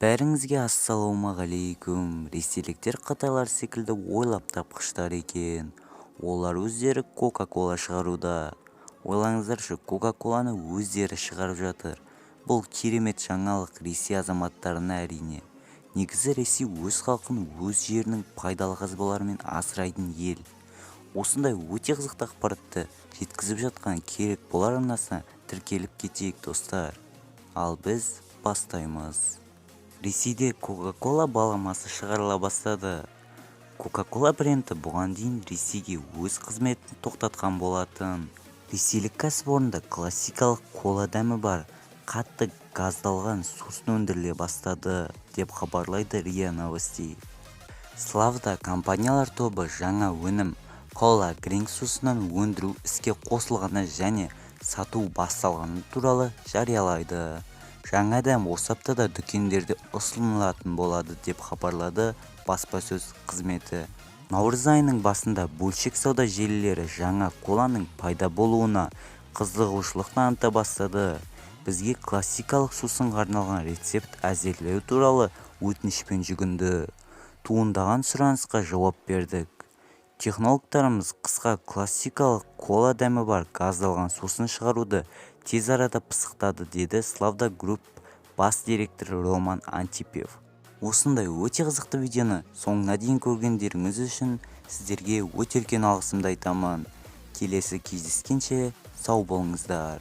Бәріңізге ассалаумағалейкум. Ресейліктер қытайлар секілді ойлап тапқыштар екен. Олар өздері Кока-кола шығаруда. Ойлаңыздаршы, Кока-коланы өздері шығарып жатыр. Бұл керемет жаңалық Ресей азаматтарына әрине. Негізі Ресей өз халқын өз жерінің пайдалы қазбаларымен асырайтын ел. Осындай өте қызықты ақпаратты жеткізіп жатқан керек болар арнасына тіркеліп кетейік достар. Ал біз бастаймыз. Ресейде Кока-кола баламасы шығарыла бастады. Кока-кола бренді бұған дейін Ресейге өз қызметін тоқтатқан болатын. Ресейлік кәсіпорында классикалық кола дәмі бар қатты газдалған сусын өндіріле бастады, деп хабарлайды РИА Новости. Славда компаниялар тобы жаңа өнім кола гринг сусынан өндіру іске қосылғаны және сату басталғаны туралы жариялайды. Жаңа дәм осы аптада дүкендерде ұсынылатын болады деп хабарлады баспасөз қызметі. Наурыз айының басында бөлшек сауда желілері жаңа коланың пайда болуына қызығушылық таныта бастады. Бізге классикалық сусынға арналған рецепт әзірлеу туралы өтінішпен жүгінді. Туындаған сұранысқа жауап бердік. Технологтарымыз қысқа классикалық кола дәмі бар газдалған сусын шығаруды тез арада пысықтады, деді Славда Групп бас директоры Роман Антипев. Осындай өте қызықты видеоны соңына дейін көргендеріңіз үшін сіздерге өте үлкен алғысымды айтамын. Келесі кездескенше сау болыңыздар.